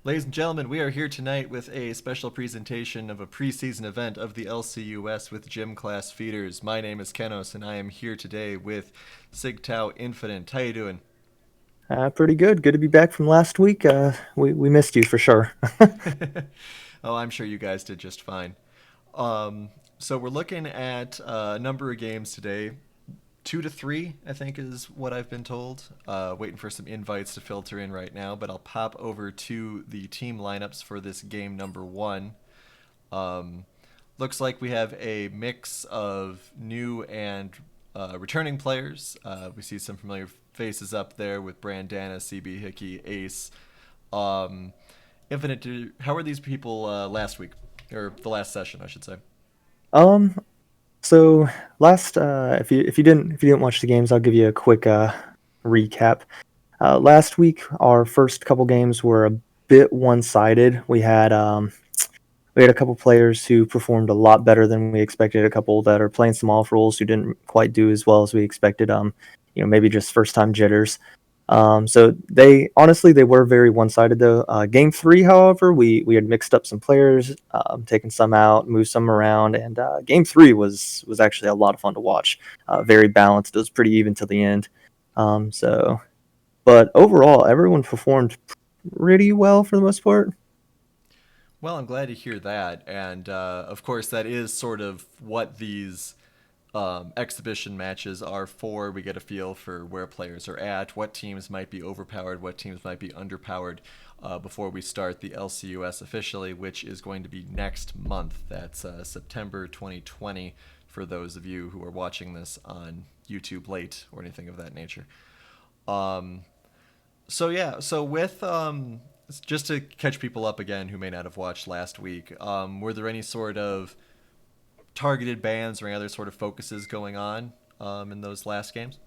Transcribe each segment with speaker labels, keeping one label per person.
Speaker 1: Ladies and gentlemen, we are here tonight with a special presentation of a preseason event of the LCUS with gym class feeders. My name is Kenos, and I am here today with Sig Tau Infinite. How you doing?
Speaker 2: Pretty good. Good to be back from last week. We missed you for sure.
Speaker 1: Oh, I'm sure you guys did just fine. So we're looking at a number of games today. Two to three, I think, is what I've been told. Waiting for some invites to filter in right now, but I'll pop over to the team lineups for this game number one. Um, Looks like we have a mix of new and returning players. We see some familiar faces up there with Brandana, CB Hickey, Ace. Um, Infinite, how were these people last week? Or the last session, I should say.
Speaker 2: Um, so last, if you didn't watch the games, I'll give you a quick recap. Last week, our first couple games were a bit one-sided. We had a couple players who performed a lot better than we expected. A couple that are playing some off roles who didn't quite do as well as we expected. Maybe just first time jitters. So they honestly they were very one sided though. Game three, however, we had mixed up some players, taken some out, moved some around, and game three was actually a lot of fun to watch. Very balanced. It was pretty even till the end. So, but overall, everyone performed pretty well for the most part.
Speaker 1: Well, I'm glad to hear that. And of course, that is sort of what these exhibition matches are for. We get a feel for where players are at, what teams might be overpowered, what teams might be underpowered before we start the LCUS officially, which is going to be next month. That's September 2020 for those of you who are watching this on YouTube late or anything of that nature. Um, so with just to catch people up again who may not have watched last week, were there any sort of targeted bans or any other sort of focuses going on in those last games?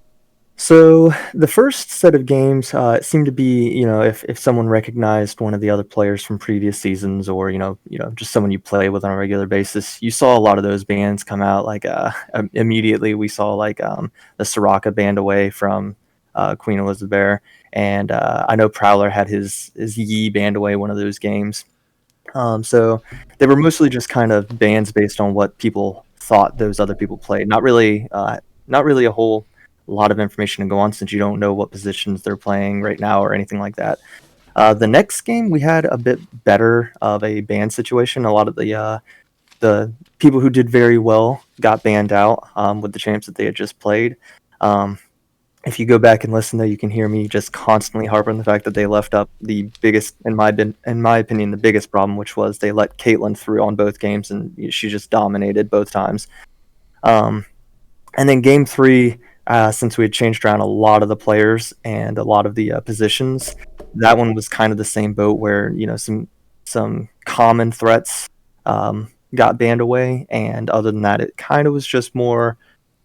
Speaker 2: So the first set of games, it seemed to be, if someone recognized one of the other players from previous seasons, or just someone you play with on a regular basis, you saw a lot of those bands come out. Like immediately, we saw like the Soraka band away from Queen Elizabeth, and I know Prowler had his Yi band away one of those games. So they were mostly just kind of bands based on what people thought those other people played. Not really a whole lot of information to go on since you don't know what positions they're playing right now or anything like that. The next game we had a bit better of a ban situation. A lot of the people who did very well got banned out with the champs that they had just played. Um, if you go back and listen, though, you can hear me just constantly harp on the fact that they left up the biggest, in my opinion, the biggest problem, which was they let Caitlyn through on both games, and she just dominated both times. Um, and then game three, since we had changed around a lot of the players and a lot of the positions, that one was kind of the same boat where some common threats got banned away, and other than that, it kind of was just more.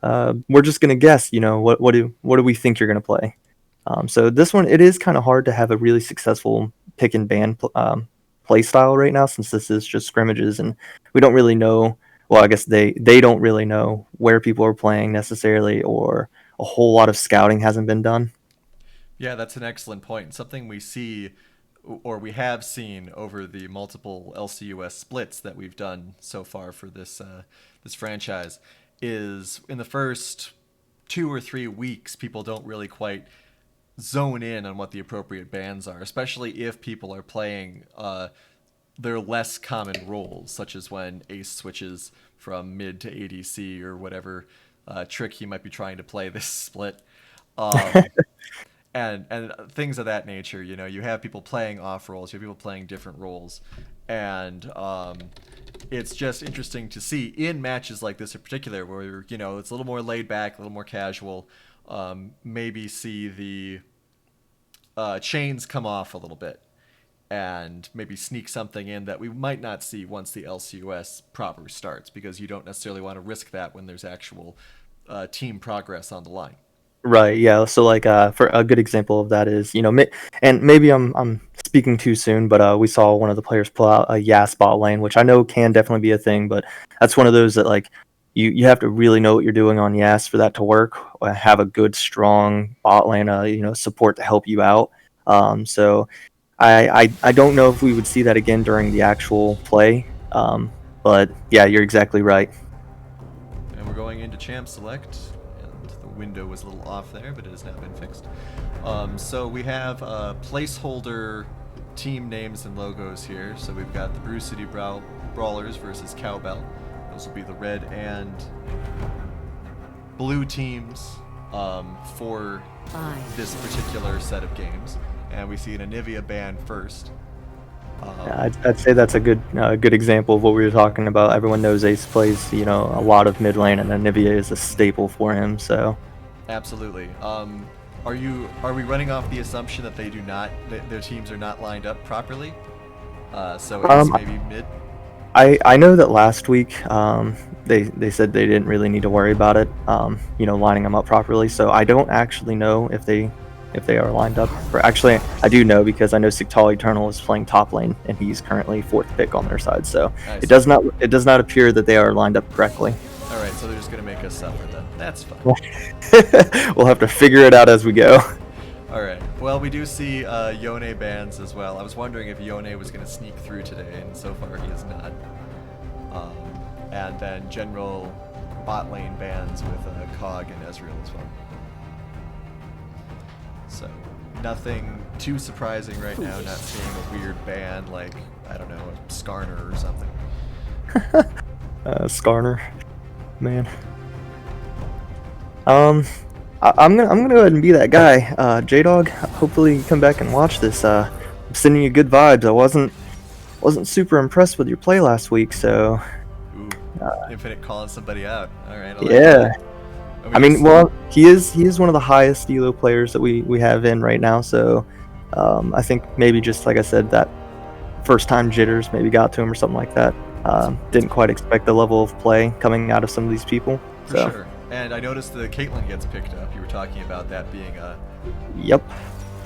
Speaker 2: We're just gonna guess. What do we think you're gonna play? So this one, it is kind of hard to have a really successful pick and ban play style right now, since this is just scrimmages and we don't really know. Well, I guess they don't really know where people are playing necessarily, or a whole lot of scouting hasn't been done.
Speaker 1: Yeah, that's an excellent point. Something we see or we have seen over the multiple LCUS splits that we've done so far for this franchise is in the first 2 or 3 weeks, people don't really quite zone in on what the appropriate bans are, especially if people are playing their less common roles, such as when Ace switches from mid to ADC or whatever trick he might be trying to play this split. Um, and things of that nature. You know, you have people playing off roles, you have people playing different roles, and it's just interesting to see in matches like this in particular, where it's a little more laid back, a little more casual. Maybe see the chains come off a little bit, and maybe sneak something in that we might not see once the LCUS proper starts, because you don't necessarily want to risk that when there's actual team progress on the line.
Speaker 2: Right. Yeah. So like for a good example of that is and maybe I'm speaking too soon, but we saw one of the players pull out a Yas bot lane, which I know can definitely be a thing, but that's one of those that like you have to really know what you're doing on Yas for that to work. Have a good strong bot lane, support to help you out. So I don't know if we would see that again during the actual play. But yeah, you're exactly right.
Speaker 1: And we're going into Champ Select, and the window was a little off there, but it has now been fixed. So we have placeholder team names and logos here. So we've got the Brew City Brawlers versus Cowbell. Those will be the red and blue teams for this particular set of games. And we see an Anivia ban first.
Speaker 2: I'd say that's a good example of what we were talking about. Everyone knows Ace plays, a lot of mid lane, and Anivia is a staple for him. So,
Speaker 1: absolutely. Are we running off the assumption that their teams are not lined up properly? So Ace maybe mid.
Speaker 2: I know that last week they said they didn't really need to worry about it, lining them up properly. So I don't actually know if they are lined up. Actually, I do know because I know Sigtal Eternal is playing top lane and he's currently 4th pick on their side. So it does not appear that they are lined up correctly.
Speaker 1: All right, so they're just gonna make us suffer then. That's fine.
Speaker 2: We'll have to figure it out as we go.
Speaker 1: All right. Well, we do see Yone bans as well. I was wondering if Yone was going to sneak through today, and so far he is not. And then general bot lane bans with Cog and Ezreal as well. So nothing too surprising right now. Not seeing a weird ban like, I don't know, a Skarner or something.
Speaker 2: Skarner, man. I'm gonna go ahead and be that guy. J-Dog, hopefully you come back and watch this. I'm sending you good vibes. I wasn't super impressed with your play last week, so.
Speaker 1: Ooh, Infinite calling somebody out. All right.
Speaker 2: Yeah. I mean, well, he is one of the highest elo players that we have in right now. So, I think maybe just like I said, that first time jitters maybe got to him or something like that. Didn't quite expect the level of play coming out of some of these people.
Speaker 1: For sure. And I noticed the Caitlyn gets picked up. You were talking about that being a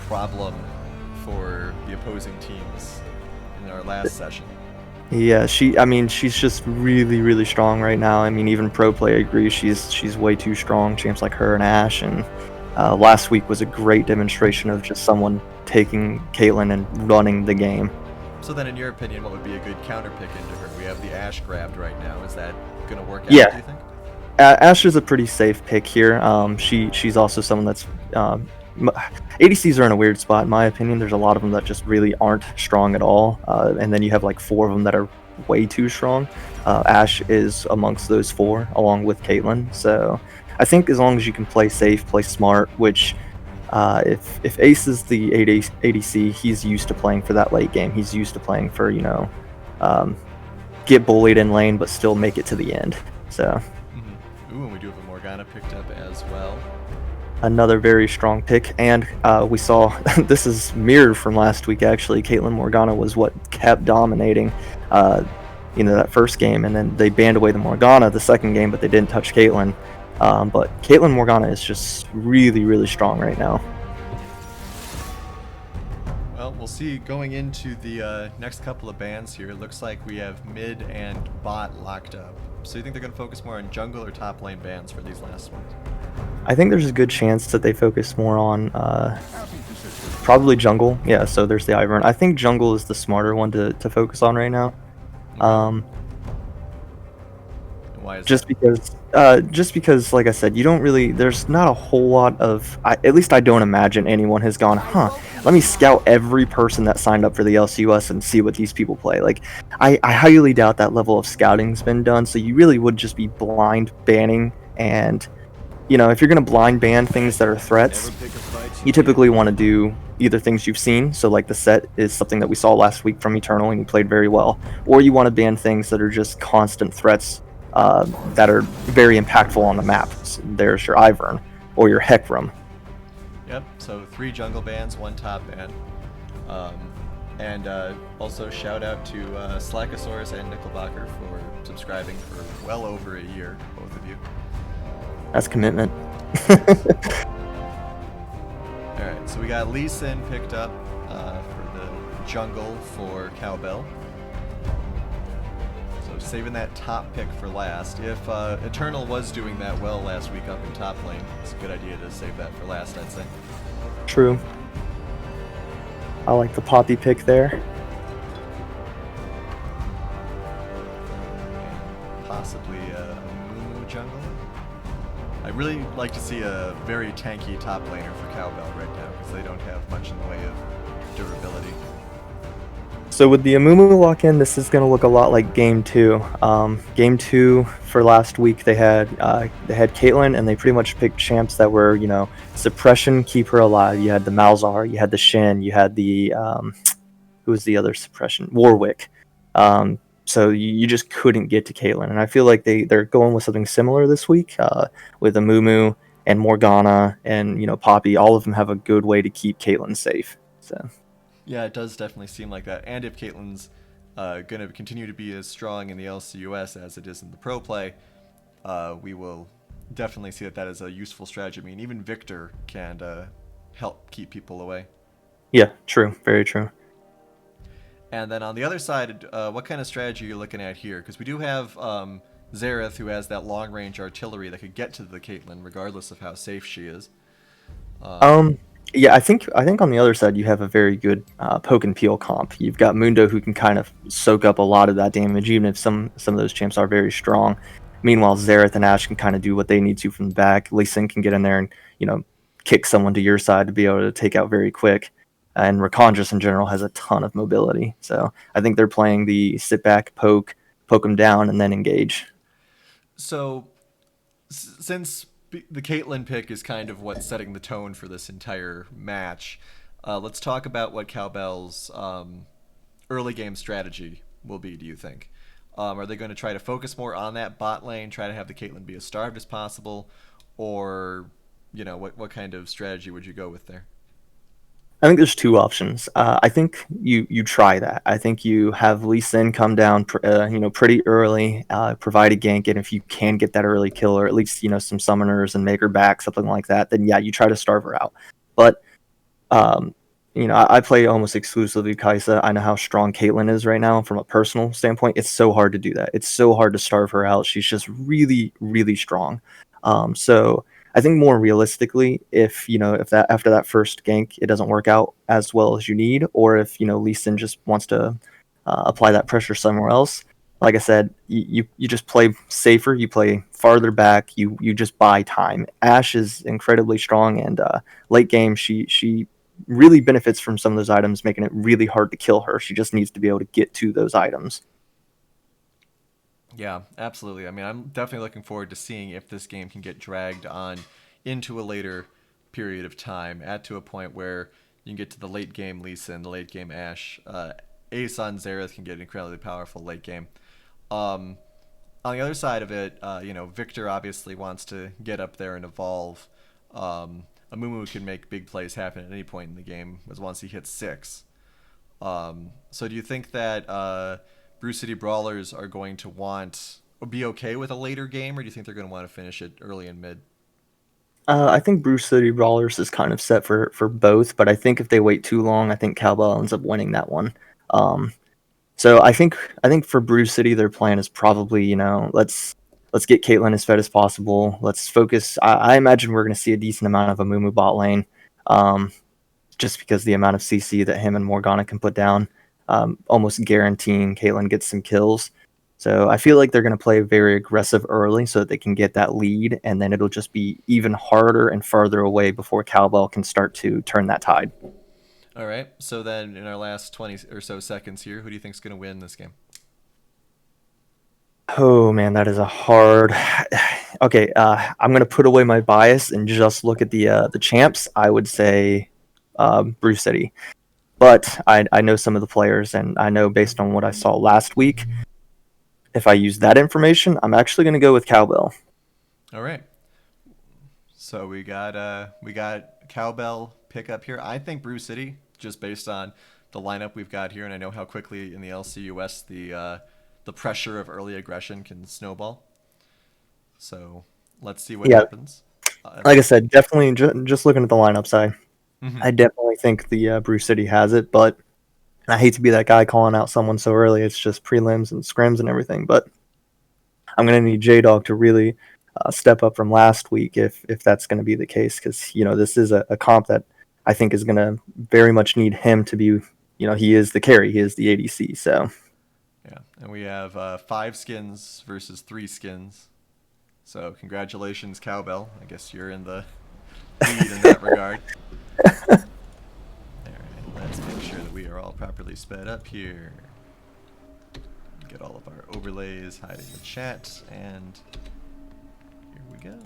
Speaker 1: problem for the opposing teams in our last session.
Speaker 2: Yeah, she's just really, really strong right now. I mean, even pro play agrees she's way too strong. Champs like her and Ashe, and last week was a great demonstration of just someone taking Caitlyn and running the game.
Speaker 1: So then, in your opinion, what would be a good counter pick into her? We have the Ashe grabbed right now. Is that going to work out, do you think?
Speaker 2: Ashe is a pretty safe pick here. She's also someone that's ADCs are in a weird spot in my opinion. There's a lot of them that just really aren't strong at all, and then you have like 4 of them that are way too strong. Ashe is amongst those 4, along with Caitlyn. So I think as long as you can play safe, play smart, which if Ace is the ADC, he's used to playing for that late game. He's used to playing for get bullied in lane but still make it to the end. So.
Speaker 1: Ooh, and we do have a Morgana picked up as well.
Speaker 2: Another very strong pick, and we saw this is mirrored from last week actually. Caitlyn Morgana was what kept dominating that first game, and then they banned away the Morgana the second game, but they didn't touch Caitlyn. But Caitlyn Morgana is just really, really strong right now.
Speaker 1: Well, we'll see going into the next couple of bans here. It looks like we have mid and bot locked up. So you think they're going to focus more on jungle or top lane bans for these last ones?
Speaker 2: I think there's a good chance that they focus more on probably jungle. Yeah, so there's the Ivern. I think jungle is the smarter one to focus on right now.
Speaker 1: Why is
Speaker 2: just because, like I said, you don't really. There's not a whole lot of. At least I don't imagine anyone has gone, let me scout every person that signed up for the LCUS and see what these people play. Like, I highly doubt that level of scouting's been done. So you really would just be blind banning, and if you're gonna blind ban things that are threats, you typically want to do either things you've seen. So like the set is something that we saw last week from Eternal and he played very well, or you want to ban things that are just constant threats. That are very impactful on the map. So there's your Ivern or your Hecarim.
Speaker 1: Yep, so 3 jungle bans, 1 top ban. And also shout out to Slackosaurus and Nickelbacher for subscribing for well over a year, both of you.
Speaker 2: That's commitment.
Speaker 1: Alright, so we got Lee Sin picked up for the jungle for Cowbell. Saving that top pick for last. If Eternal was doing that well last week up in top lane, it's a good idea to save that for last, I'd say.
Speaker 2: True. I like the Poppy pick there.
Speaker 1: And possibly a Moo jungle. I really like to see a very tanky top laner for Cowbell right now because they don't have much in the way of durability.
Speaker 2: So with the Amumu lock-in, this is going to look a lot like Game 2. Game 2 for last week, they had Caitlyn, and they pretty much picked champs that were, suppression, keep her alive. You had the Malzahar, you had the Shin, you had the who was the other suppression? Warwick. So you just couldn't get to Caitlyn, and I feel like they're going with something similar this week with Amumu and Morgana and Poppy. All of them have a good way to keep Caitlyn safe. So.
Speaker 1: Yeah, it does definitely seem like that. And if Caitlyn's going to continue to be as strong in the LCUS as it is in the pro play, we will definitely see that is a useful strategy. I mean, even Victor can help keep people away.
Speaker 2: Yeah, true. Very true.
Speaker 1: And then on the other side, what kind of strategy are you looking at here? Because we do have Xerath, who has that long range artillery that could get to the Caitlyn regardless of how safe she is.
Speaker 2: Um, yeah, I think on the other side you have a very good poke and peel comp. You've got Mundo who can kind of soak up a lot of that damage, even if some of those champs are very strong. Meanwhile, Xerath and Ashe can kind of do what they need to from the back. Lee Sin can get in there and kick someone to your side to be able to take out very quick. And Rakan just in general has a ton of mobility. So I think they're playing the sit back, poke them down, and then engage.
Speaker 1: So since the Caitlyn pick is kind of what's setting the tone for this entire match, let's talk about what Cowbell's early game strategy will be. Do you think? Are they going to try to focus more on that bot lane, try to have the Caitlyn be as starved as possible, or what kind of strategy would you go with there?
Speaker 2: I think there's two options. I think you try that. I think you have Lee Sin come down, pretty early, provide a gank, and if you can get that early kill, or at least some summoners and make her back, something like that, then yeah, you try to starve her out. But um, I play almost exclusively Kai'Sa. I know how strong Caitlyn is right now from a personal standpoint. It's so hard to do that. It's so hard to starve her out. She's just really, really strong. So I think more realistically, if that after that first gank it doesn't work out as well as you need, or if Lee Sin just wants to apply that pressure somewhere else, like I said, you just play safer. You play farther back. You just buy time. Ashe is incredibly strong, and late game she really benefits from some of those items, making it really hard to kill her. She just needs to be able to get to those items.
Speaker 1: Yeah, absolutely. I mean, I'm definitely looking forward to seeing if this game can get dragged on into a later period of time, at to a point where you can get to the late game Lisa and the late game Ashe. Ace on Xerath can get incredibly powerful late game. Um, on the other side of it, Victor obviously wants to get up there and evolve. Amumu can make big plays happen at any point in the game, as once he hits six. So do you think that Brew City Brawlers are going to want or be okay with a later game, or do you think they're going to want to finish it early and mid?
Speaker 2: I think Bruce City Brawlers is kind of set for both, but I think if they wait too long, I think Cowbell ends up winning that one. Um, so I think for Bruce City, their plan is probably let's get Caitlyn as fed as possible. Let's focus. I imagine we're going to see a decent amount of a Mumu bot lane, um, just because the amount of CC that him and Morgana can put down, almost guaranteeing Caitlyn gets some kills. So I feel like they're going to play very aggressive early so that they can get that lead, and then it'll just be even harder and farther away before Cowbell can start to turn that tide.
Speaker 1: All right. So then, in our last 20 or so seconds here, who do you think is going to win this game?
Speaker 2: Oh man, that is a hard. Okay, I'm gonna put away my bias and just look at the champs. I would say Brew City, but I know some of the players, and I know based on what I saw last week, if I use that information, I'm actually gonna go with Cowbell.
Speaker 1: All right. So we got Cowbell pick up here. I think Brew City, just based on the lineup we've got here, and I know how quickly in the LCUS the pressure of early aggression can snowball. So let's see what
Speaker 2: Yeah,
Speaker 1: happens.
Speaker 2: like I said, definitely just looking at the lineup side,
Speaker 1: Mhm.
Speaker 2: I definitely think the Brew City has it, but I hate to be that guy calling out someone so early. It's just prelims and scrims and everything, but I'm going to need J Dog to really step up from last week if that's going to be the case, because this is a comp that I think is going to very much need him to be, he is the carry, he is the ADC. So
Speaker 1: Yeah, and we have 5 skins versus 3 skins. So congratulations, Cowbell. I guess you're in the lead in that regard. All right, let's make sure that we are all properly sped up here. Get all of our overlays, hiding the chat, and here we go.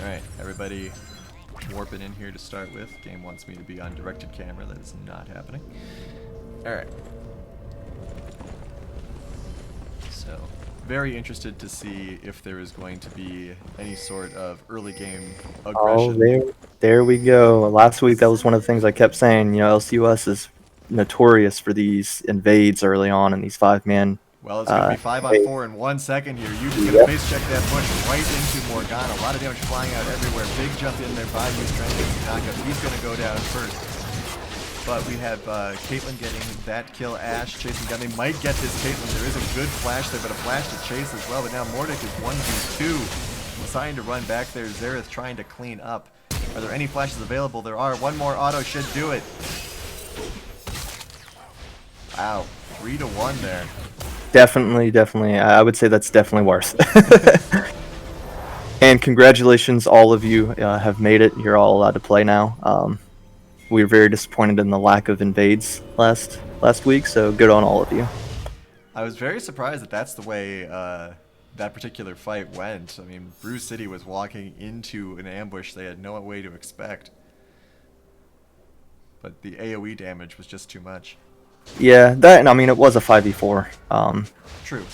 Speaker 1: Alright, everybody warping in here to start with. Game wants me to be on directed camera. That is not happening. Alright. So, very interested to see if there is going to be any sort of early game aggression.
Speaker 2: Oh, there we go. Last week, that was one of the things I kept saying. LCUS is notorious for these invades early on in these 5-man.
Speaker 1: Well, it's going to be 5-on-4 in 1 second here. You just going to face check that push right into Morgana. A lot of damage flying out everywhere. Big jump in there by you, trying to get some knockup. He's going to go down first. But we have Caitlyn getting that kill. Ashe chasing down. They might get this Caitlyn. There is a good flash there, but a flash to chase as well. But now Mordic is 1v2. Deciding to run back there. Xerath trying to clean up. Are there any flashes available? There are. One more auto should do it. Wow. 3-1 there.
Speaker 2: Definitely. I would say that's definitely worse. And congratulations, all of you have made it. You're all allowed to play now. We were very disappointed in the lack of invades last week, so good on all of you.
Speaker 1: I was very surprised that that's the way that particular fight went. I mean, Brew City was walking into an ambush they had no way to expect. But the AoE damage was just too much.
Speaker 2: Yeah, it was a 5v4.
Speaker 1: True.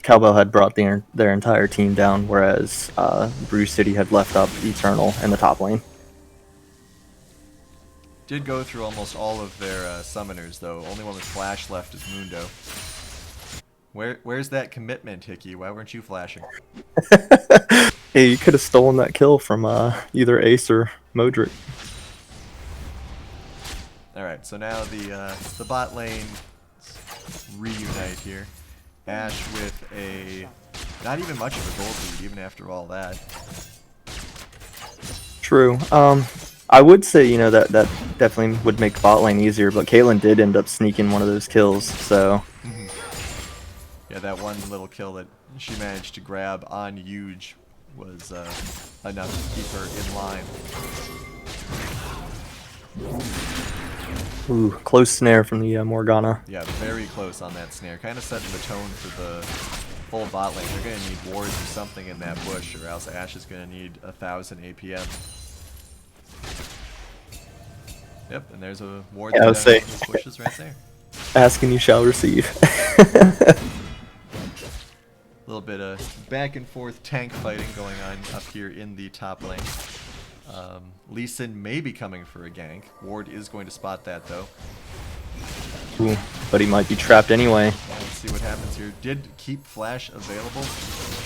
Speaker 2: Cowbell had brought their entire team down, whereas Brew City had left up Eternal in the top lane.
Speaker 1: Did go through almost all of their summoners, though. Only one with Flash left is Mundo. Where's that commitment, Hickey? Why weren't you flashing?
Speaker 2: Hey, you could have stolen that kill from either Ace or Modric.
Speaker 1: Alright, so now the bot lane reunite here. Ashe with not even much of a gold lead, even after all that.
Speaker 2: True. I would say, that definitely would make bot lane easier, but Caitlyn did end up sneaking one of those kills, so...
Speaker 1: Yeah, that one little kill that she managed to grab on Huge was enough to keep her in line.
Speaker 2: Ooh, close snare from the Morgana.
Speaker 1: Yeah, very close on that snare. Kind of setting the tone for the full bot lane. They're going to need wards or something in that bush, or else Ashe is going to need 1,000 APM. Yep, and there's a ward
Speaker 2: Yeah, I would say.
Speaker 1: those bushes right there.
Speaker 2: Ask and you shall receive.
Speaker 1: A little bit of back and forth tank fighting going on up here in the top lane. Lee Sin may be coming for a gank. Ward is going to spot that though.
Speaker 2: Ooh, but he might be trapped anyway.
Speaker 1: Let's see what happens here. Did keep Flash available.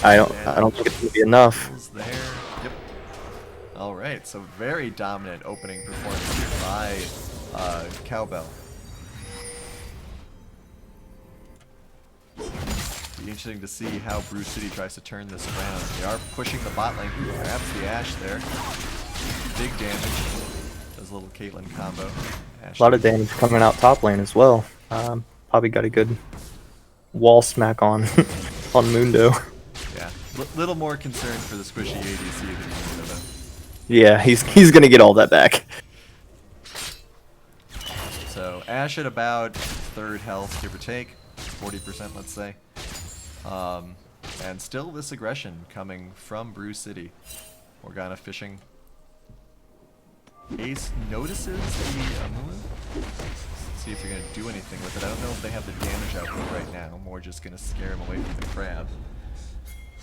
Speaker 2: I don't think it's gonna be enough.
Speaker 1: There. Yep. All right. So very dominant opening performance here by Cowbell. Be interesting to see how Brew City tries to turn this around. They are pushing the bot lane. Grabs the Ashe there. Big damage. Does a little Caitlyn combo. Ashe
Speaker 2: A lot of damage coming out top lane as well. Probably got a good wall smack on on Mundo.
Speaker 1: Yeah, little more concerned for the squishy ADC than Mundo though.
Speaker 2: Yeah, he's gonna get all that back.
Speaker 1: So Ashe at about 3rd health, give or take, 40%, let's say. And still this aggression coming from Brew City. Morgana fishing. Ace notices the Amulet. Let's see if you're going to do anything with it. I don't know if they have the damage output right now. More just going to scare him away from the crab.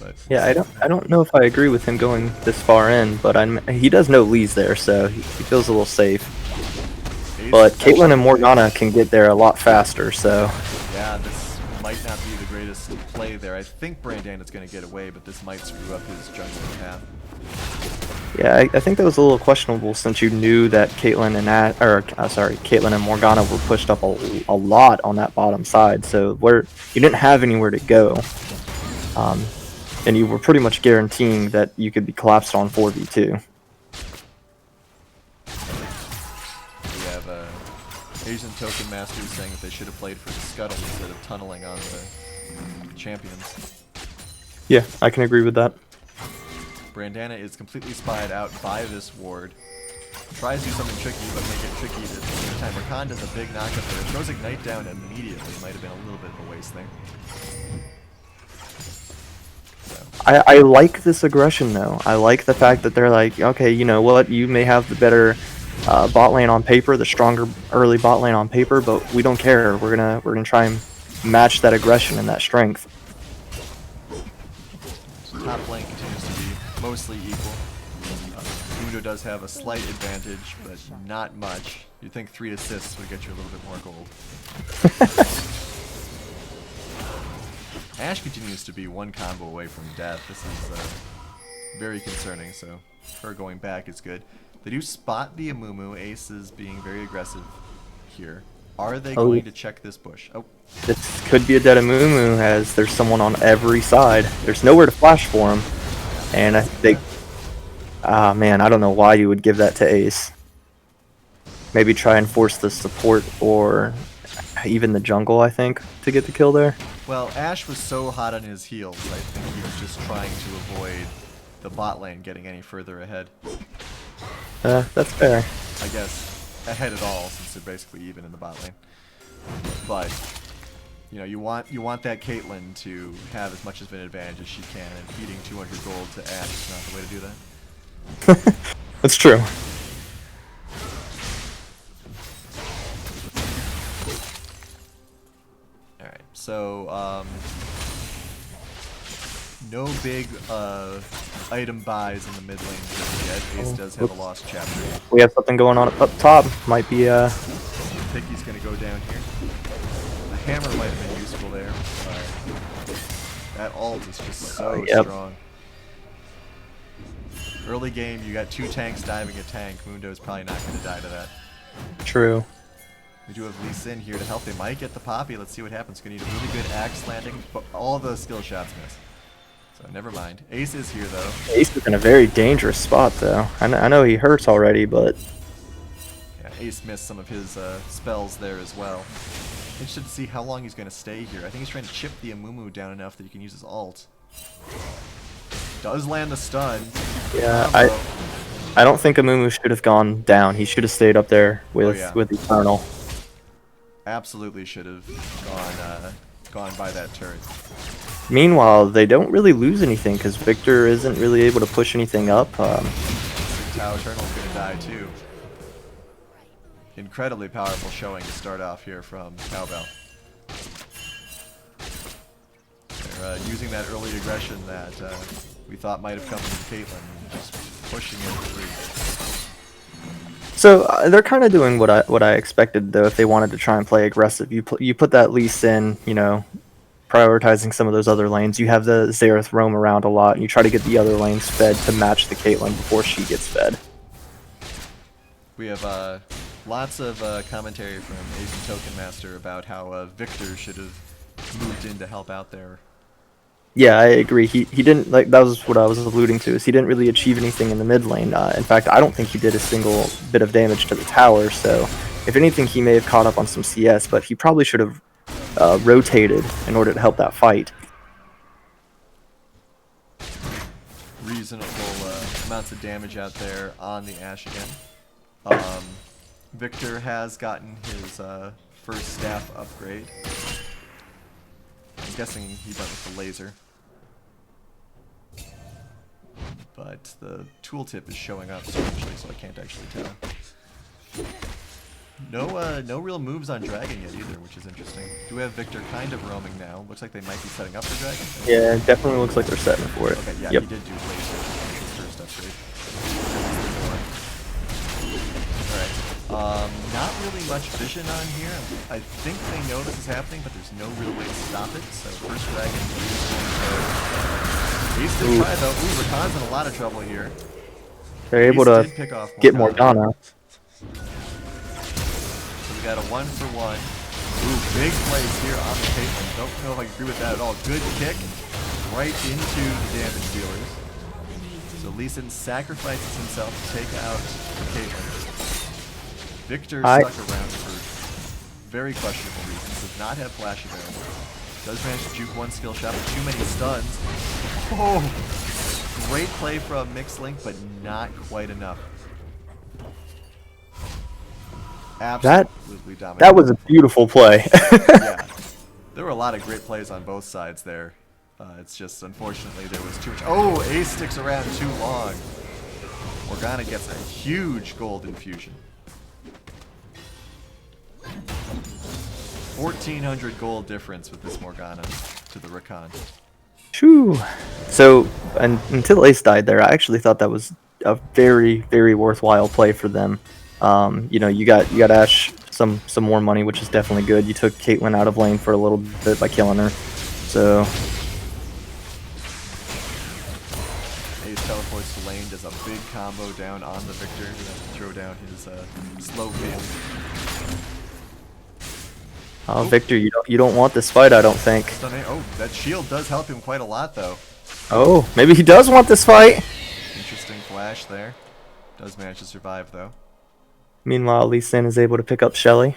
Speaker 1: But
Speaker 2: Yeah, I don't know if I agree with him going this far in, but he does know Lee's there, so he feels a little safe.
Speaker 1: Ace
Speaker 2: But Caitlyn and Morgana can get there a lot faster, so...
Speaker 1: Yeah, this might not be the greatest play there. I think Brandana's going to get away, but this might screw up his jungling path.
Speaker 2: Yeah, I think that was a little questionable since you knew that Caitlyn and Morgana were pushed up a lot on that bottom side, so you didn't have anywhere to go. and you were pretty much guaranteeing that you could be collapsed on 4v2.
Speaker 1: We have Asian Token Masters saying that they should have played for the scuttle instead of tunneling on the champions.
Speaker 2: Yeah, I can agree with that.
Speaker 1: Brandana is completely spied out by this ward. Tries to do something tricky, but make it tricky at the same time. Rakan does a big knockup there. Throws Ignite down immediately. Might have been a little bit of a waste there.
Speaker 2: I like this aggression though. I like the fact that they're like, okay, you know what, you may have the better bot lane on paper, the stronger early bot lane on paper, but we don't care. We're gonna try and match that aggression and that strength.
Speaker 1: Top lane continues to be mostly equal. Mundo does have a slight advantage, but not much. You'd think 3 assists would get you a little bit more gold. Ashe continues to be one combo away from death. This is very concerning, so her going back is good. They do spot the Amumu. Ace is being very aggressive here. Are they going to check this bush? Oh.
Speaker 2: This could be a dead Amumu, as there's someone on every side. There's nowhere to flash for him, and they... Ah, man, I don't know why you would give that to Ace. Maybe try and force the support or even the jungle, I think, to get the kill there.
Speaker 1: Well, Ashe was so hot on his heels, I think he was just trying to avoid the bot lane getting any further ahead.
Speaker 2: That's fair.
Speaker 1: I guess ahead at all, since they're basically even in the bot lane. But you know, you want that Caitlyn to have as much of an advantage as she can, and feeding 200 gold to Ashe is not the way to do that.
Speaker 2: That's true.
Speaker 1: Alright, so no big item buys in the mid lane just yet. Ace does have a lost chapter.
Speaker 2: We have something going on up top. Might be
Speaker 1: Picky's gonna go down here. The hammer might have been useful there, but that ult is just so strong. Early game, you got 2 tanks diving a tank. Mundo's probably not going to die to that.
Speaker 2: True.
Speaker 1: We do have Lee Sin here to help. They might get the Poppy. Let's see what happens. Going to need a really good axe landing, but all the skill shots miss. So never mind. Ace is here, though.
Speaker 2: Ace is in a very dangerous spot, though. I know he hurts already, but...
Speaker 1: Yeah, Ace missed some of his spells there as well. Interested to see how long he's going to stay here. I think he's trying to chip the Amumu down enough that he can use his ult. Does land the stun.
Speaker 2: Yeah, I don't think Amumu should have gone down. He should have stayed up there with Eternal.
Speaker 1: Absolutely should have gone by that turret.
Speaker 2: Meanwhile, they don't really lose anything because Victor isn't really able to push anything up.
Speaker 1: Tau Eternal's gonna die too. Incredibly powerful showing to start off here from Cowbell. They're using that early aggression that we thought might have come from Caitlyn, just pushing it through.
Speaker 2: So they're kind of doing what I expected though. If they wanted to try and play aggressive, you put that Lee Sin, you know, prioritizing some of those other lanes. You have the Xerath roam around a lot, and you try to get the other lanes fed to match the Caitlyn before she gets fed.
Speaker 1: We have lots of commentary from Asian Token Master about how Victor should have moved in to help out there.
Speaker 2: Yeah, I agree. He didn't, like, that was what I was alluding to, is he didn't really achieve anything in the mid lane. In fact, I don't think he did a single bit of damage to the tower, so if anything, he may have caught up on some CS, but he probably should have rotated in order to help that fight.
Speaker 1: Reasonable amounts of damage out there on the Ashe again. Victor has gotten his first staff upgrade. I'm guessing he went with the laser. But the tooltip is showing up strangely, so I can't actually tell. No real moves on Dragon yet either, which is interesting. Do we have Victor kind of roaming now? Looks like they might be setting up for Dragon.
Speaker 2: Yeah, definitely looks like they're setting for it.
Speaker 1: Okay, yeah,
Speaker 2: yep.
Speaker 1: He did do laser as his first upgrade. Alright. Not really much vision on here. I think they know this is happening, but there's no real way to stop it. So first Dragon Ace did try though. Ooh, Rakan's in a lot of trouble here.
Speaker 2: They're able to get Morgana.
Speaker 1: So we got a 1-for-1. Ooh, big plays here on the Caitlyn. Don't know if I agree with that at all. Good kick. right into the damage dealers. So Lee Sin sacrifices himself to take out Caitlyn. Victor stuck around for very questionable reasons. Does not have flash available. Does manage to juke one skill shot, but too many stuns. Oh! Great play from Mixlink, but not quite enough. Absolutely dominant.
Speaker 2: That was a beautiful play.
Speaker 1: Yeah. There were a lot of great plays on both sides there. It's just, unfortunately, there was too much. Oh, Ace sticks around too long. Morgana gets a huge gold infusion. 1,400 gold difference with this Morgana to the Rakan.
Speaker 2: Shoo. So until Ace died there, I actually thought that was a very, very worthwhile play for them. You know, you got Ashe some more money, which is definitely good. You took Caitlyn out of lane for a little bit by killing her. So
Speaker 1: Ace teleports to lane, does a big combo down on the Victor to throw down his slow fail.
Speaker 2: Oh, Victor, you don't want this fight, I don't think.
Speaker 1: Oh, that shield does help him quite a lot, though.
Speaker 2: Oh, maybe he does want this fight.
Speaker 1: Interesting flash there. Does manage to survive, though.
Speaker 2: Meanwhile, Lee Sin is able to pick up Shelly.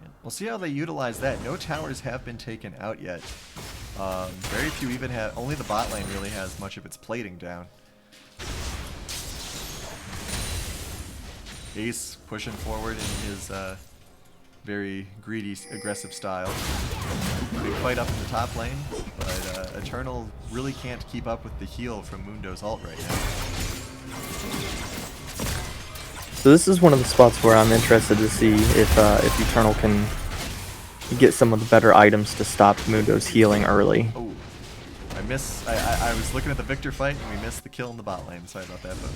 Speaker 1: Yeah. We'll see how they utilize that. No towers have been taken out yet. Very few even have. Only the bot lane really has much of its plating down. Ace pushing forward in his very greedy, aggressive style. Big fight up in the top lane, but Eternal really can't keep up with the heal from Mundo's ult right now.
Speaker 2: So this is one of the spots where I'm interested to see if Eternal can get some of the better items to stop Mundo's healing early.
Speaker 1: Oh, I was looking at the Victor fight and we missed the kill in the bot lane. Sorry about that, folks.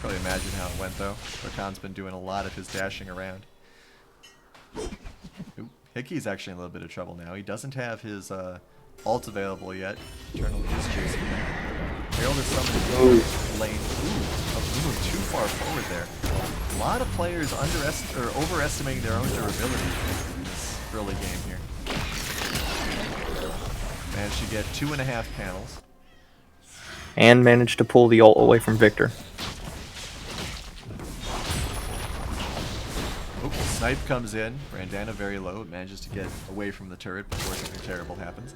Speaker 1: Probably imagine how it went though. Rakan's been doing a lot of his dashing around. Ooh, Hickey's actually in a little bit of trouble now. He doesn't have his ult available yet. Eternal is chasing him. Herald is summoned in lane. Ooh, Amumu too far forward there. A lot of players overestimating their own durability in this early game here. Managed to get 2.5 panels.
Speaker 2: And managed to pull the ult away from Victor.
Speaker 1: Snipe comes in, Brandana very low, manages to get away from the turret before something terrible happens.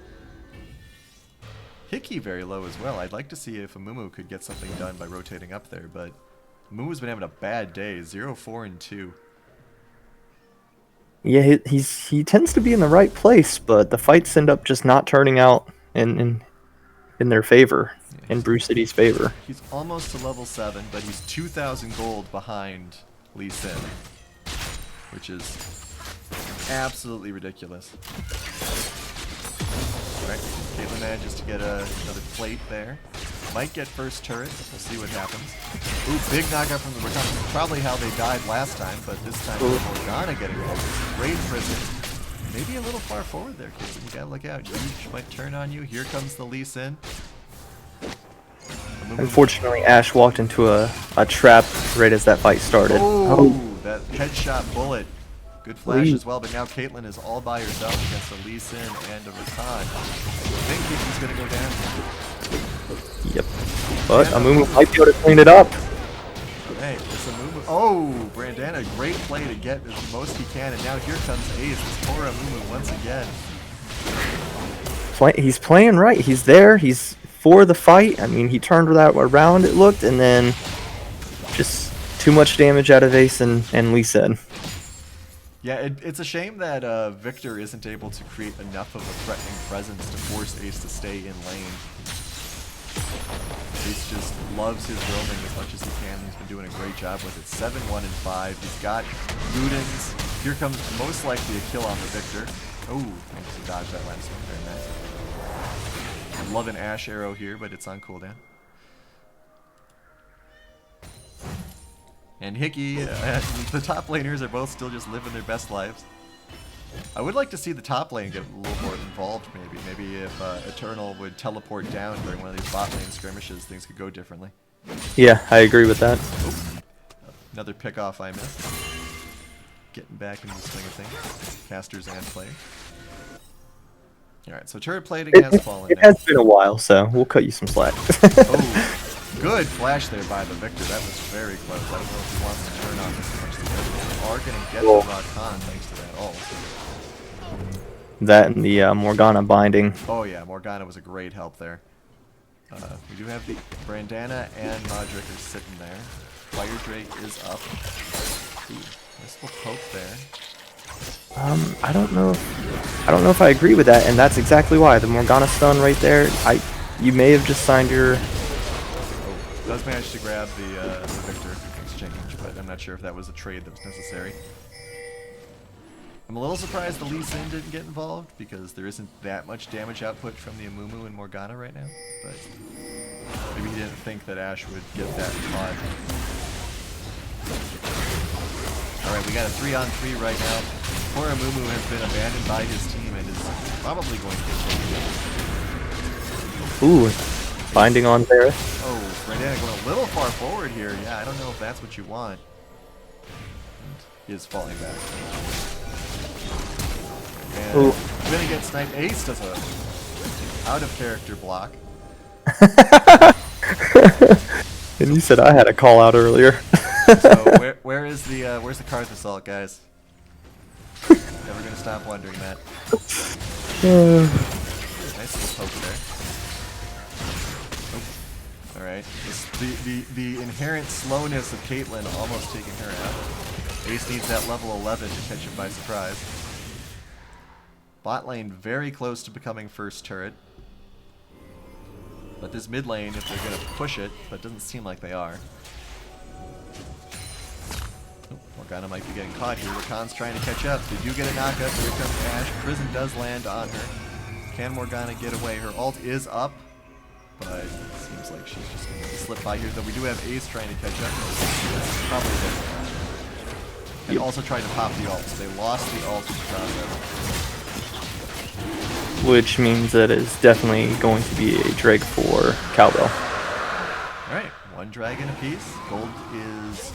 Speaker 1: Hickey very low as well. I'd like to see if Amumu could get something done by rotating up there, but Amumu's been having a bad day, 0-4-2.
Speaker 2: Yeah, he tends to be in the right place, but the fights end up just not turning out in their favor, yeah, in Brew City's favor.
Speaker 1: He's almost to level 7, but he's 2,000 gold behind Lee Sin, which is absolutely ridiculous. Alright, Caitlyn manages to get another plate there. Might get first turret. We'll see what happens. Ooh, big knockout from the Morgana. Probably how they died last time, but this time with Morgana getting focused. Great prison. Maybe a little far forward there, Caitlyn. You gotta look out. Huge might turn on you. Here comes the Lee Sin.
Speaker 2: Unfortunately, Ashe walked into a trap right as that fight started.
Speaker 1: Oh, that headshot bullet. Good flash as well, but now Caitlyn is all by herself against a Lee Sin and a Rakan. I think he's going to go down.
Speaker 2: Yep. But Amumu might be able to clean it up.
Speaker 1: Hey, it's Amumu. Oh, Brandana, great play to get the most he can, and now here comes Ace. It's poor Amumu once again.
Speaker 2: He's playing right. He's there. He's for the fight. I mean, he turned that around, it looked, and then just too much damage out of Ace and Lee Sin.
Speaker 1: Yeah, it's a shame that Victor isn't able to create enough of a threatening presence to force Ace to stay in lane. Ace just loves his roaming as much as he can. He's been doing a great job with it. 7-1-5. He's got Ludens. Here comes most likely a kill on the Victor. Oh, managed to dodge that last one. Very nice. I love an Ashe arrow here, but it's on cooldown. And Hickey, the top laners are both still just living their best lives. I would like to see the top lane get a little more involved, maybe. Maybe if Eternal would teleport down during one of these bot lane skirmishes, things could go differently.
Speaker 2: Yeah, I agree with that.
Speaker 1: Oop. Another pick-off I missed. Getting back into the swing of things. Casters and players. All right, so turret plating has fallen
Speaker 2: It
Speaker 1: now.
Speaker 2: has been a while, so we'll cut you some slack.
Speaker 1: Oh, good flash there by the Victor. That was very close. I don't know if he wants to turn on this much. They are going to get
Speaker 2: Cool.
Speaker 1: the Rakan thanks to that ult.
Speaker 2: That and the Morgana binding.
Speaker 1: Oh yeah, Morgana was a great help there. We do have the Brandana and Modric are sitting there. Fire Drake is up. Ooh, nice little poke there.
Speaker 2: I don't know if I agree with that, and that's exactly why. The Morgana stun right there, you may have just signed your...
Speaker 1: Oh, does manage to grab the Victor exchange, but I'm not sure if that was a trade that was necessary. I'm a little surprised the Lee Sin didn't get involved, because there isn't that much damage output from the Amumu and Morgana right now, but maybe he didn't think that Ashe would get that caught. Alright, we got a 3-on-3 right now. Poor Amumu has been abandoned by his team and is probably going to get taken.
Speaker 2: Ooh, binding on Varus.
Speaker 1: Oh, Brandana going a little far forward here. Yeah, I don't know if that's what you want. And he is falling back. And
Speaker 2: Ooh.
Speaker 1: gonna get sniped. Ace does a out of character block.
Speaker 2: And you said I had a call out earlier.
Speaker 1: So where's the Karth assault, guys? Never gonna stop wondering that. Nice little poke there. Oh. Alright. The inherent slowness of Caitlyn almost taking her out. Ace needs that level 11 to catch him by surprise. Bot lane very close to becoming first turret. But this mid lane, if they're gonna push it, but it doesn't seem like they are. Oh, Morgana might be getting caught here. Rakan's trying to catch up. They do get a knockup. Here comes Ashe. Prison does land on her. Can Morgana get away? Her ult is up, but it seems like she's just going to slip by here. Though we do have Ace trying to catch up. Probably didn't. And also trying to pop the ult, so they lost the ult in the process.
Speaker 2: Which means that it's definitely going to be a Drake for Cowbell.
Speaker 1: Alright, one dragon apiece. Gold is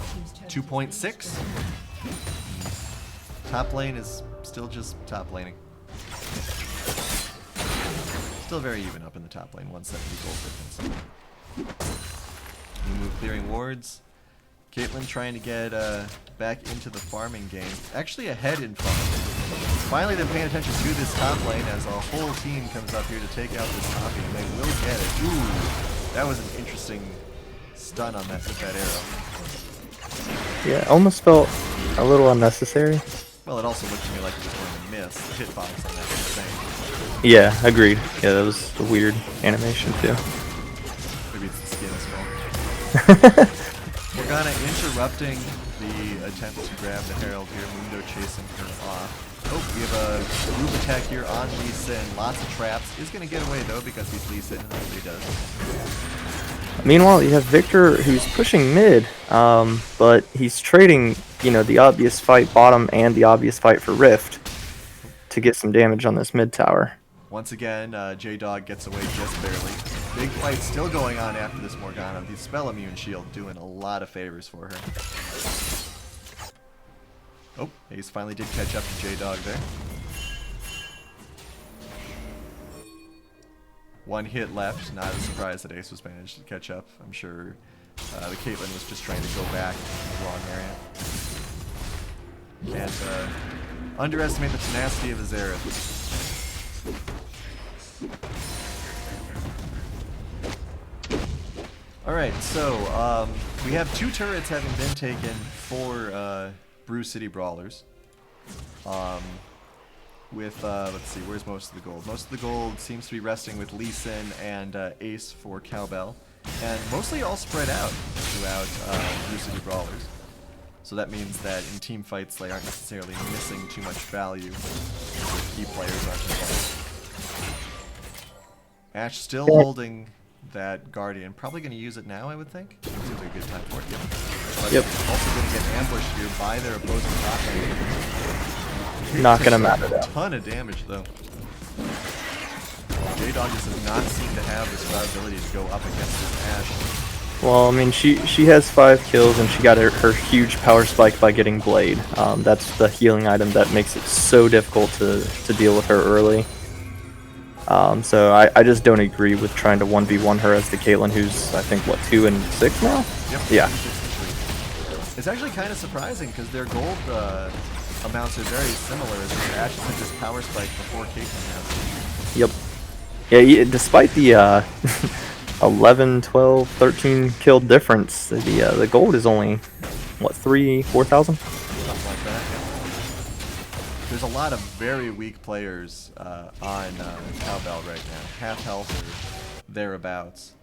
Speaker 1: 2.6. Top lane is still just top laning. Still very even up in the top lane, 170 gold difference. We move clearing wards. Caitlyn trying to get back into the farming game. Actually ahead in farming. Finally they're paying attention to this top lane as a whole team comes up here to take out this Tommy, and they will get it. Ooh, that was an interesting stun on that with that arrow.
Speaker 2: Yeah, almost felt a little unnecessary.
Speaker 1: Well, it also looked to me like it was going to miss. The hitbox on that was insane.
Speaker 2: Yeah, agreed. Yeah, that was a weird animation too.
Speaker 1: Maybe it's the skin as well. Morgana interrupting the attempt to grab the Herald here. Mundo chasing her off. Oh, we have a group attack here on Lee Sin. Lots of traps. Is going to get away though because he's Lee Sin. Hopefully he does.
Speaker 2: Meanwhile, you have Victor who's pushing mid, but he's trading, the obvious fight bottom and the obvious fight for Rift to get some damage on this mid tower.
Speaker 1: Once again, J-Dog gets away just barely. Big fight still going on after this Morgana. The spell immune shield doing a lot of favors for her. Oh, Ace finally did catch up to J-Dog there. One hit left. Not a surprise that Ace was managed to catch up. I'm sure the Caitlyn was just trying to go back in the wrong area. Can't underestimate the tenacity of the Xerath. Alright, so we have 2 turrets having been taken for Brew City Brawlers. Let's see, where's most of the gold? Most of the gold seems to be resting with Lee Sin and Ace for Cowbell. And mostly all spread out throughout Brew City Brawlers. So that means that in team fights they aren't necessarily missing too much value if key players aren't involved. Ashe still holding that Guardian. Probably going to use it now, I would think. Seems like a good time for it. But also going to get ambushed here by their opposing top lane.
Speaker 2: Not going to matter though.
Speaker 1: A ton of damage though. J-Dog just does not seem to have the survivability to go up against this Ashe.
Speaker 2: Well, I mean, she has 5 kills and she got her huge power spike by getting Blade. That's the healing item that makes it so difficult to deal with her early. So I just don't agree with trying to 1v1 her as the Caitlyn who's, I think, what, 2-6 now?
Speaker 1: Yep.
Speaker 2: Yeah.
Speaker 1: 2-6-3. It's actually kind of surprising because their gold amounts are very similar. Their Ashe sent this power spike before Caitlyn has.
Speaker 2: Yep. Yeah, despite the 11, 12, 13 kill difference, the gold is only, what, 4,000?
Speaker 1: Something like that, yeah. There's a lot of very weak players on Cowbell right now. Half health or thereabouts.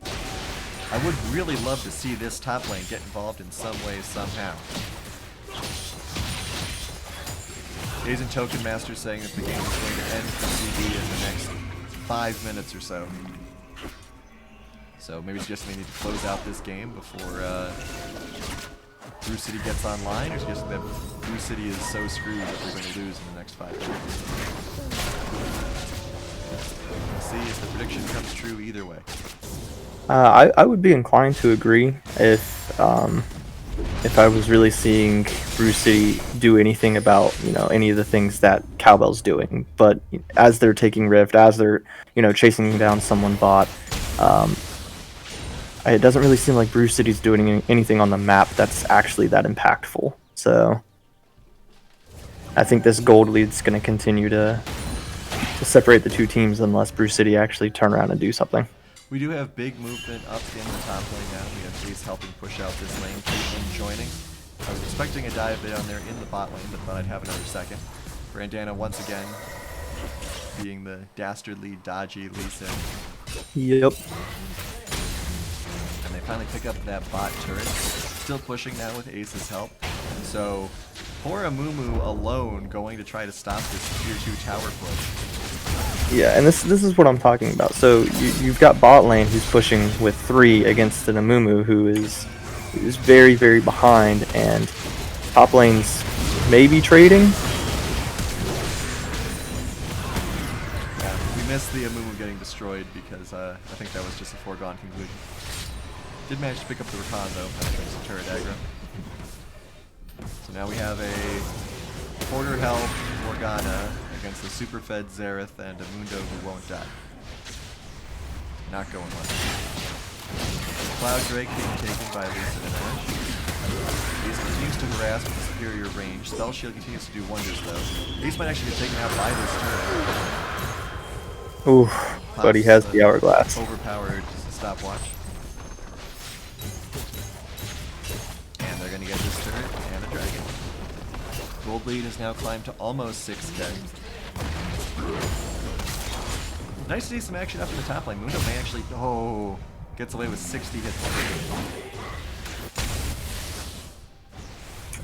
Speaker 1: I would really love to see this top lane get involved in some way, somehow. Asian Token Master saying that the game is going to end for CB in the next 5 minutes or so. So maybe suggesting they need to close out this game before Brew City gets online, or suggesting that Brew City is so screwed that they're going to lose in the next 5 minutes. We'll see if the prediction comes true either way.
Speaker 2: I would be inclined to agree if I was really seeing Brew City do anything about, any of the things that Cowbell's doing. But as they're taking Rift, as they're, chasing down someone bot, it doesn't really seem like Brew City's doing anything on the map that's actually that impactful. So I think this gold lead's going to continue to separate the two teams unless Brew City actually turn around and do something.
Speaker 1: We do have big movement up in the top lane now. We have Ace helping push out this lane, Caitlyn joining. I was expecting a dive down there in the bot lane, but thought I'd have another second. Brandana once again being the dastardly, dodgy Lee Sin.
Speaker 2: Yep.
Speaker 1: And they finally pick up that bot turret. Still pushing now with Ace's help. So poor Amumu alone going to try to stop this tier 2 tower push.
Speaker 2: Yeah, and this is what I'm talking about. So you've got bot lane who's pushing with 3 against an Amumu who is very, very behind, and top lane's maybe trading.
Speaker 1: Yeah, we missed the Amumu getting destroyed because I think that was just a foregone conclusion. Did manage to pick up the Rakan though, penetrating some turret aggro. So now we have a quarter health Morgana against the super fed Xerath and a Mundo who won't die. Not going well. Cloud Drake being taken by Lisa and Ashe. Ace continues to harass with superior range. Spell Shield continues to do wonders though. Ace might actually get taken out by this turret.
Speaker 2: Ooh, but he has the hourglass.
Speaker 1: Overpowered stopwatch. And they're going to get this turret and a dragon. Gold lead has now climbed to almost 6k. Nice to see some action up in the top lane. Mundo may actually, gets away with 60 hits.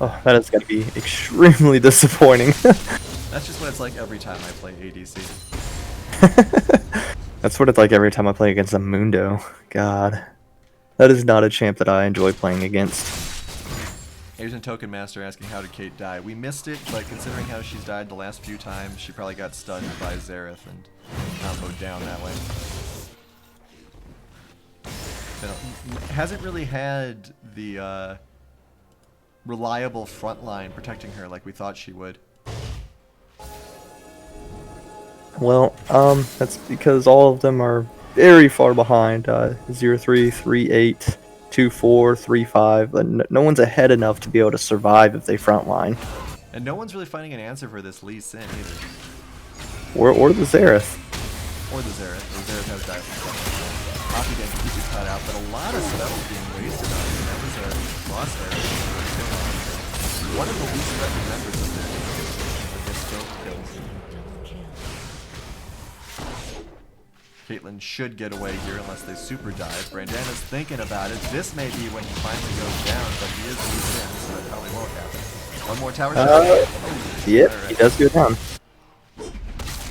Speaker 2: Oh, that is going to be extremely disappointing.
Speaker 1: That's just what it's like every time I play ADC.
Speaker 2: That's what it's like every time I play against a Mundo. God. That is not a champ that I enjoy playing against.
Speaker 1: Asian Token Master asking how did Kate die. We missed it, but considering how she's died the last few times, she probably got stunned by Xerath and comboed down that way. But hasn't really had the reliable front line protecting her like we thought she would.
Speaker 2: Well, that's because all of them are very far behind. 0-3, 3-8, 2-4, 3-5. But no one's ahead enough to be able to survive if they frontline.
Speaker 1: And no one's really finding an answer for this Lee Sin either.
Speaker 2: Or the Xerath.
Speaker 1: Or the Xerath. The Xerath has died. Hockey getting completely cut out, but a lot of spells being wasted on him. That was a loss there. One of the least threatened members of their team gets both kills. Caitlyn should get away here unless they super dive. Brandana's thinking about it. This may be when he finally goes down, but he is loose in, so that probably won't happen. One more tower shot.
Speaker 2: Yep, he does go down.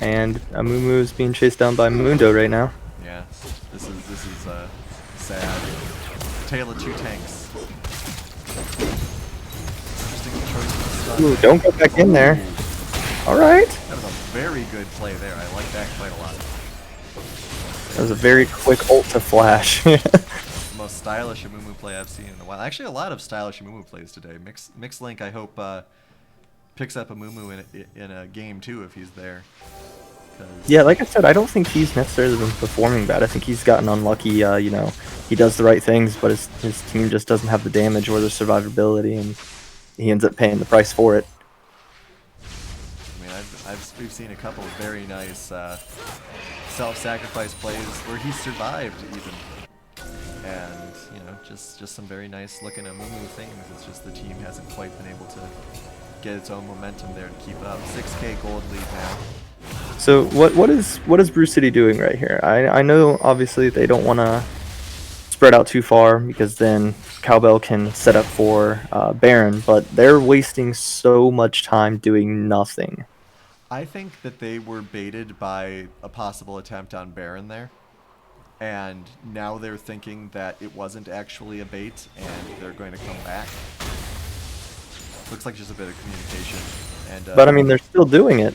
Speaker 2: And Amumu is being chased down by Mundo right now.
Speaker 1: Yeah, this is sad. Tale of two tanks. Interesting choice of stuff.
Speaker 2: Ooh, don't go back in there. Alright.
Speaker 1: That was a very good play there. I like that quite a lot.
Speaker 2: That was a very quick ult to flash.
Speaker 1: The most stylish Amumu play I've seen in a while. Actually, a lot of stylish Amumu plays today. Mix Link, I hope, picks up Amumu in a game too if he's there.
Speaker 2: Yeah, like I said, I don't think he's necessarily been performing bad. I think he's gotten unlucky. He does the right things, but his team just doesn't have the damage or the survivability, and he ends up paying the price for it.
Speaker 1: I mean, we've seen a couple of very nice self-sacrifice plays where he survived even, and just some very nice looking Amumu things. It's just the team hasn't quite been able to get its own momentum there to keep up. 6K gold lead now.
Speaker 2: So what is Brew City doing right here? I know obviously they don't want to spread out too far because then Cowbell can set up for Baron, but they're wasting so much time doing nothing.
Speaker 1: I think that they were baited by a possible attempt on Baron there, and now they're thinking that it wasn't actually a bait and they're going to come back. Looks like just a bit of communication.
Speaker 2: But I mean, they're still doing it.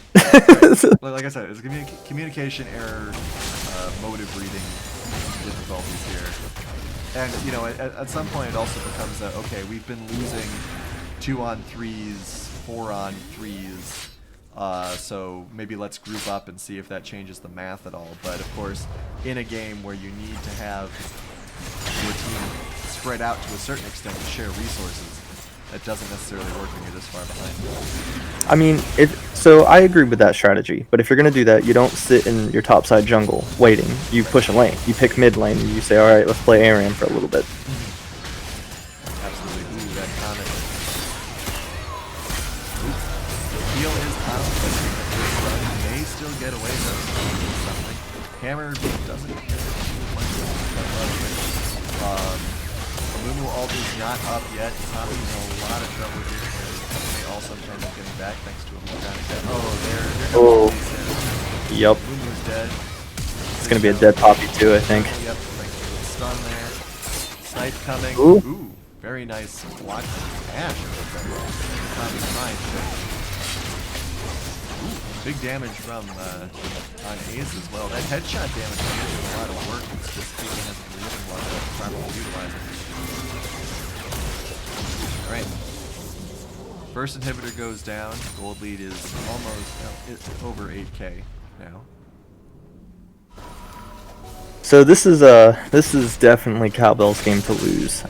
Speaker 1: Like I said, it's a communication error, motive reading difficulties here. And, at some point it also becomes that, okay, we've been losing 2-on-3s, 4-on-3s, so maybe let's group up and see if that changes the math at all. But of course, in a game where you need to have your team spread out to a certain extent and share resources, that doesn't necessarily work when you're this far behind.
Speaker 2: I mean, so I agree with that strategy, but if you're going to do that, you don't sit in your topside jungle waiting. You push a lane. You pick mid lane, and you say, all right, let's play ARAM for a little bit.
Speaker 1: Absolutely. Ooh, that comment. Ooh, the heal is out, but this run may still get away with something. Hammer doesn't care much. Amumu ult is not up yet. Tommy's in a lot of trouble here. Company also kind of getting back thanks to a Morgana death. Oh, there.
Speaker 2: Yep.
Speaker 1: Amumu's dead.
Speaker 2: It's going to be a dead Poppy too, I think.
Speaker 1: Yep, thanks to the stun there. Snipe coming. Ooh, very nice block from Ash. Tommy's fine. Ooh, big damage from on Ace as well. That headshot damage is doing a lot of work. It's just Keegan hasn't really wanted to properly utilize it. Alright. First inhibitor goes down. Gold lead is almost over 8K now.
Speaker 2: So this is definitely Cowbell's game to lose.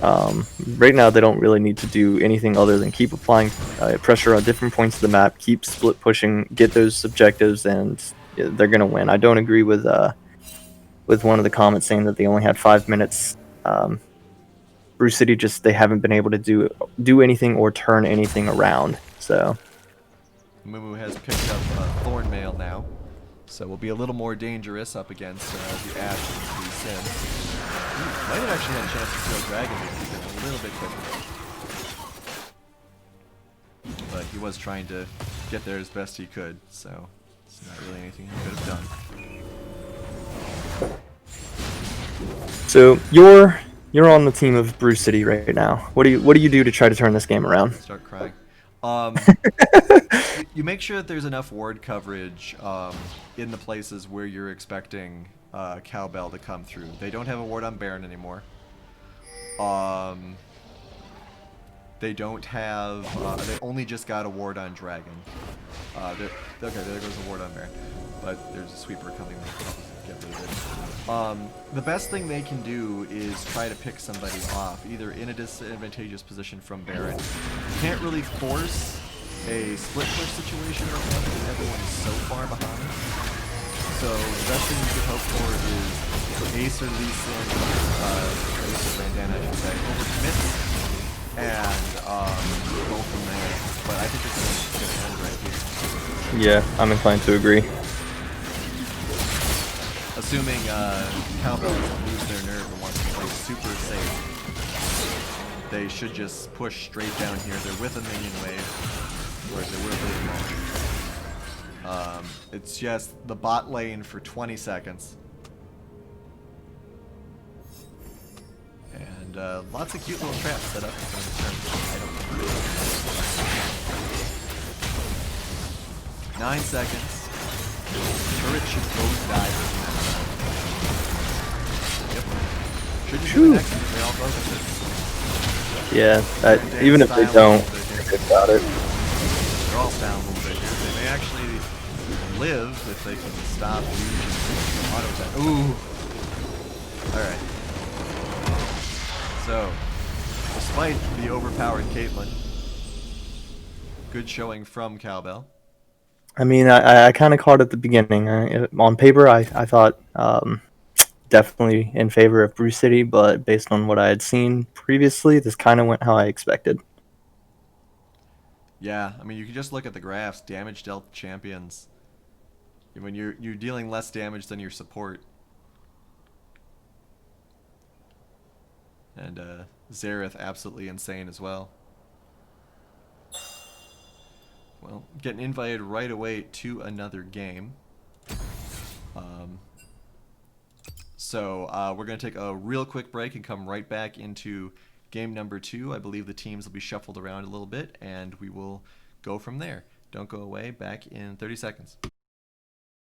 Speaker 2: Right now they don't really need to do anything other than keep applying pressure on different points of the map, keep split pushing, get those objectives, and they're gonna win. I don't agree with one of the comments saying that they only had 5 minutes. Brew City they haven't been able to do anything or turn anything around. So
Speaker 1: Mumu has picked up Thornmail now, so will be a little more dangerous up against the Ashe and the Sin. Might have actually had a chance to kill Dragon if he's been a little bit quicker. But he was trying to get there as best he could, so it's not really anything he could have done.
Speaker 2: So you're on the team of Brew City right now. What do you do to try to turn this game around?
Speaker 1: Start crying. You make sure that there's enough ward coverage in the places where you're expecting Cowbell to come through. They don't have a ward on Baron anymore. They don't have. They only just got a ward on Dragon. Okay, there goes a ward on Baron, but there's a sweeper coming. Get rid of it. The best thing they can do is try to pick somebody off, either in a disadvantageous position from Baron. You can't really force a split push situation right now because everyone is so far behind. So the best thing you could hope for is Ace or Lee Sin, Ace or Bandana, I should say, overcommits and go from there. But I think it's going to end right here.
Speaker 2: Yeah, I'm inclined to agree.
Speaker 1: Assuming Cowbell doesn't lose their nerve and wants to play super safe, they should just push straight down here. They're with a minion wave, whereas they would have been. It's just the bot lane for 20 seconds. And lots of cute little traps set up for the turn. 9 seconds. Turret should both die this match. Yep. Shouldn't be the next one. They all focus it.
Speaker 2: Yeah, even if they don't, think about it.
Speaker 1: They're all down a little bit here. They may actually live if they can stop from auto attack. Ooh. Alright. So, despite the overpowered Caitlyn, good showing from Cowbell.
Speaker 2: I mean, I kind of caught at the beginning. On paper, I thought definitely in favor of Brew City, but based on what I had seen previously, this kind of went how I expected.
Speaker 1: Yeah, I mean, you can just look at the graphs. Damage dealt champions. When you're dealing less damage than your support. And Zareth absolutely insane as well. Well, getting invited right away to another game. So we're going to take a real quick break and come right back into game number 2. I believe the teams will be shuffled around a little bit, and we will go from there. Don't go away. Back in 30 seconds.